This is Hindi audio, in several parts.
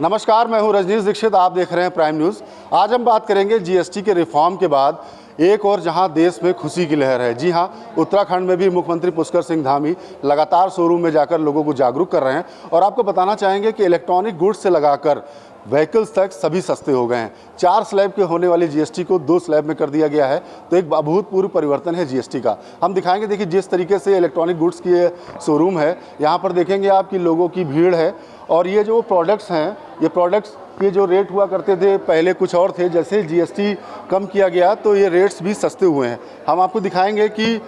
नमस्कार, मैं हूं रजनीश दीक्षित। आप देख रहे हैं प्राइम न्यूज़। आज हम बात करेंगे जीएसटी के रिफॉर्म के बाद एक और जहां देश में खुशी की लहर है। जी हां, उत्तराखंड में भी मुख्यमंत्री पुष्कर सिंह धामी लगातार शोरूम में जाकर लोगों को जागरूक कर रहे हैं और आपको बताना चाहेंगे कि इलेक्ट्रॉनिक गुड्स से लगाकर व्हीकल्स तक सभी सस्ते हो गए हैं। 4 स्लैब के होने वाली जीएसटी को 2 स्लैब में कर दिया गया है, तो एक अभूतपूर्व परिवर्तन है जीएसटी का। हम दिखाएंगे, देखिए जिस तरीके से इलेक्ट्रॉनिक गुड्स की ये शोरूम है, यहाँ पर देखेंगे आप कि लोगों की भीड़ है और ये जो प्रोडक्ट्स हैं, ये प्रोडक्ट्स के जो रेट हुआ करते थे पहले कुछ और थे। जैसे जीएसटी कम किया गया तो ये रेट्स भी सस्ते हुए हैं। हम आपको दिखाएंगे कि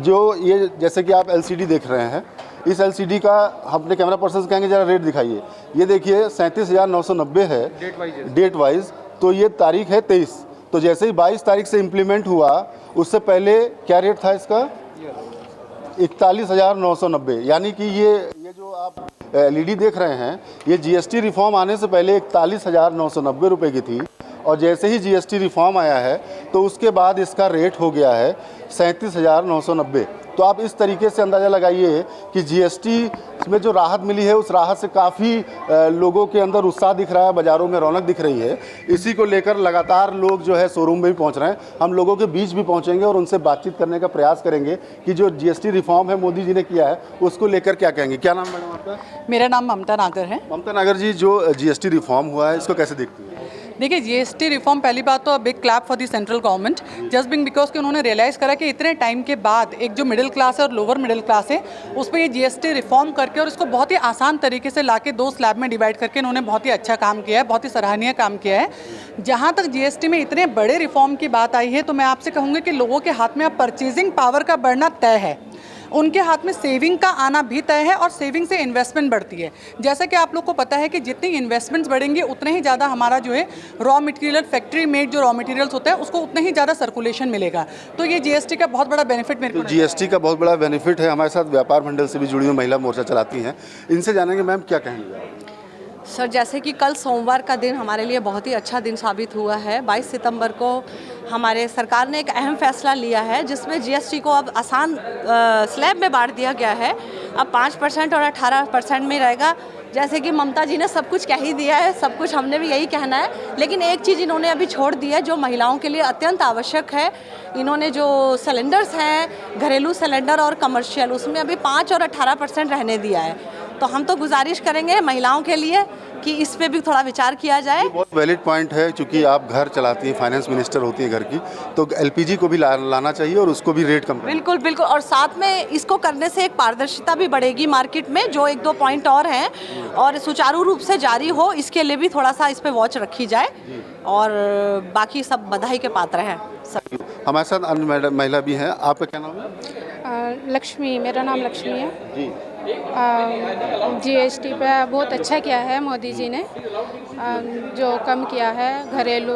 जो ये जैसे कि आप एलसीडी देख रहे हैं, इस एलसीडी का अपने कैमरा पर्सन से कहेंगे ज़रा रेट दिखाइए। ये देखिए 37,990 है डेट वाइज, तो ये तारीख है 23। तो जैसे ही 22 तारीख से इम्प्लीमेंट हुआ, उससे पहले क्या रेट था इसका? 41,990। यानी कि ये जो आप एलईडी देख रहे हैं, ये जीएसटी रिफॉर्म आने से पहले 41,990 रुपये की थी और जैसे ही जीएसटी रिफॉर्म आया है तो उसके बाद इसका रेट हो गया है 37,990। तो आप इस तरीके से अंदाज़ा लगाइए कि जीएसटी में जो राहत मिली है, उस राहत से काफ़ी लोगों के अंदर उत्साह दिख रहा है, बाज़ारों में रौनक दिख रही है। इसी को लेकर लगातार लोग जो है शोरूम में भी पहुंच रहे हैं। हम लोगों के बीच भी पहुंचेंगे और उनसे बातचीत करने का प्रयास करेंगे कि जो जीएसटी रिफॉर्म है मोदी जी ने किया है, उसको लेकर क्या कहेंगे। क्या नाम मैडम आपका? मेरा नाम ममता नागर है। ममता नागर जी, जो जीएसटी रिफॉर्म हुआ है, इसको कैसे देखती हैं? देखिए, जीएसटी रिफॉर्म, पहली बात तो big clap for the central government, just being because कि उन्होंने रियलाइज़ करा कि इतने टाइम के बाद एक जो मिडिल क्लास है और लोअर मिडिल क्लास है, उस पर ये जीएसटी रिफॉर्म करके और इसको बहुत ही आसान तरीके से लाके 2 स्लैब में डिवाइड करके इन्होंने बहुत ही अच्छा काम किया है, बहुत ही सराहनीय काम किया है। जहाँ तक जीएसटी में इतने बड़े रिफॉर्म की बात आई है, तो मैं आपसे कहूँगी कि लोगों के हाथ में अब परचेजिंग पावर का बढ़ना तय है, उनके हाथ में सेविंग का आना भी तय है और सेविंग से इन्वेस्टमेंट बढ़ती है। जैसा कि आप लोग को पता है कि जितनी इन्वेस्टमेंट्स बढ़ेंगे उतने ही ज़्यादा हमारा जो है रॉ मटेरियल, फैक्ट्री मेड जो रॉ मटेरियल्स होता है, उसको उतना ही ज़्यादा सर्कुलेशन मिलेगा। तो ये जीएसटी का बहुत बड़ा बेनिफिट मेरे को जीएसटी का बहुत बड़ा बेनिफिट है। हमारे साथ व्यापार मंडल से भी जुड़ी हुई महिला मोर्चा चलाती हैं, इनसे जानेंगे मैम क्या कहेंगे। सर, जैसे कि कल सोमवार का दिन हमारे लिए बहुत ही अच्छा दिन साबित हुआ है। 22 सितंबर को हमारे सरकार ने एक अहम फैसला लिया है, जिसमें जीएसटी को अब आसान स्लैब में बांट दिया गया है। अब 5% और 18% में रहेगा। जैसे कि ममता जी ने सब कुछ कह ही दिया है, सब कुछ हमने भी यही कहना है, लेकिन एक चीज़ इन्होंने अभी छोड़ दी है जो महिलाओं के लिए अत्यंत आवश्यक है। इन्होंने जो सिलेंडर्स हैं, घरेलू सिलेंडर और कमर्शियल, उसमें अभी 5 और 18% रहने दिया है। तो हम तो गुजारिश करेंगे महिलाओं के लिए कि इस पे भी थोड़ा विचार किया जाए। बहुत वैलिड पॉइंट है, क्योंकि आप घर चलाती हैं, फाइनेंस मिनिस्टर होती है घर की, तो एलपीजी को भी लाना चाहिए और उसको भी रेट कम। बिल्कुल बिल्कुल, और साथ में इसको करने से एक पारदर्शिता भी बढ़ेगी मार्केट में। जो 1-2 पॉइंट और हैं और सुचारू रूप से जारी हो, इसके लिए भी थोड़ा सा इस पे वॉच रखी जाए और बाकी सब बधाई के पात्र हैं। हमारे साथ अन्य महिला भी हैं। आपका क्या नाम है? लक्ष्मी, मेरा नाम लक्ष्मी है जी। जीएसटी पे बहुत अच्छा किया है मोदी जी ने, जो कम किया है घरेलू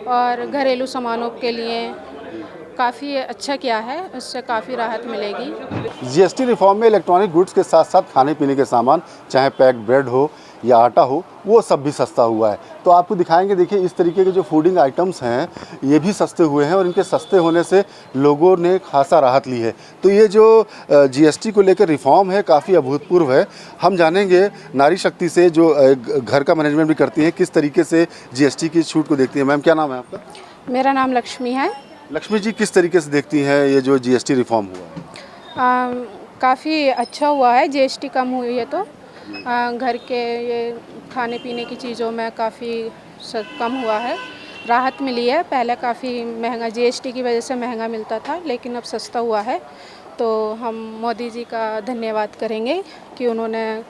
और घरेलू सामानों के लिए काफ़ी अच्छा किया है, उससे काफ़ी राहत मिलेगी। जीएसटी रिफॉर्म में इलेक्ट्रॉनिक गुड्स के साथ साथ खाने पीने के सामान, चाहे पैक्ड ब्रेड हो या आटा हो, वो सब भी सस्ता हुआ है। तो आपको दिखाएंगे, देखिए इस तरीके के जो फूडिंग आइटम्स हैं, ये भी सस्ते हुए हैं और इनके सस्ते होने से लोगों ने खासा राहत ली है। तो ये जो जीएसटी को लेकर रिफॉर्म है, काफ़ी अभूतपूर्व है। हम जानेंगे नारी शक्ति से, जो घर का मैनेजमेंट भी करती हैं, किस तरीके से जीएसटी की छूट को देखती हैं। मैम क्या नाम है आपका? मेरा नाम लक्ष्मी है। लक्ष्मी जी, किस तरीके से देखती हैं ये जो जीएसटी रिफॉर्म हुआ है? काफ़ी अच्छा हुआ है, जीएसटी कम हुई है तो घर के ये खाने पीने की चीज़ों में काफ़ी कम हुआ है, राहत मिली है। पहले काफ़ी महंगा जीएसटी की वजह से महंगा मिलता था, लेकिन अब सस्ता हुआ है। तो हम मोदी जी का धन्यवाद करेंगे कि उन्होंने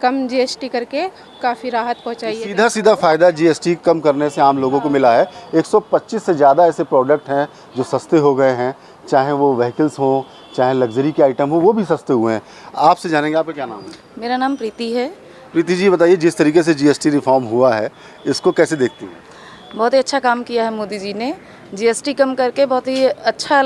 कम जीएसटी करके काफ़ी राहत पहुंचाई है। सीधा सीधा फ़ायदा जीएसटी कम करने से आम लोगों को मिला है। 125 से ज़्यादा ऐसे प्रोडक्ट हैं जो सस्ते हो गए हैं, चाहे वो व्हीकल्स हो, चाहे लग्जरी के आइटम हो, वो भी सस्ते हुए हैं। आपसे जानेंगे, आपका क्या नाम है? मेरा नाम प्रीति है। प्रीति जी, बताइए जिस तरीके से जीएसटी रिफॉर्म हुआ है, इसको कैसे देखती हैं? बहुत ही अच्छा काम किया है मोदी जी ने, जीएसटी कम करके बहुत ही अच्छा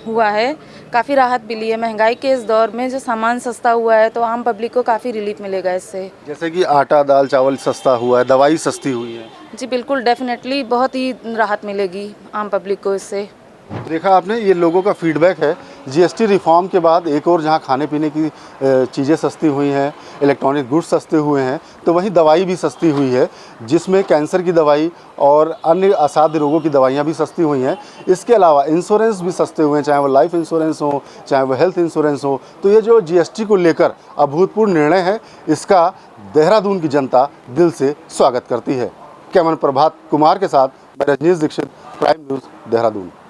हुआ है, काफ़ी राहत मिली है। महंगाई के इस दौर में जो सामान सस्ता हुआ है, तो आम पब्लिक को काफ़ी रिलीफ मिलेगा इससे। जैसे कि आटा, दाल, चावल सस्ता हुआ है, दवाई सस्ती हुई है। जी बिल्कुल, डेफिनेटली बहुत ही राहत मिलेगी आम पब्लिक को इससे। देखा आपने, ये लोगों का फीडबैक है। जीएसटी रिफॉर्म के बाद एक और जहां खाने पीने की चीज़ें सस्ती हुई हैं, इलेक्ट्रॉनिक गुड्स सस्ते हुए हैं, तो वहीं दवाई भी सस्ती हुई है, जिसमें कैंसर की दवाई और अन्य असाध्य रोगों की दवाइयां भी सस्ती हुई हैं। इसके अलावा इंश्योरेंस भी सस्ते हुए हैं, चाहे वो लाइफ इंश्योरेंस हो, चाहे वो हेल्थ इंश्योरेंस हो। तो ये जो जीएसटी को लेकर अभूतपूर्व निर्णय है, इसका देहरादून की जनता दिल से स्वागत करती है। कैमरामैन प्रभात कुमार के साथ मैं रजनीश दीक्षित, प्राइम न्यूज़, देहरादून।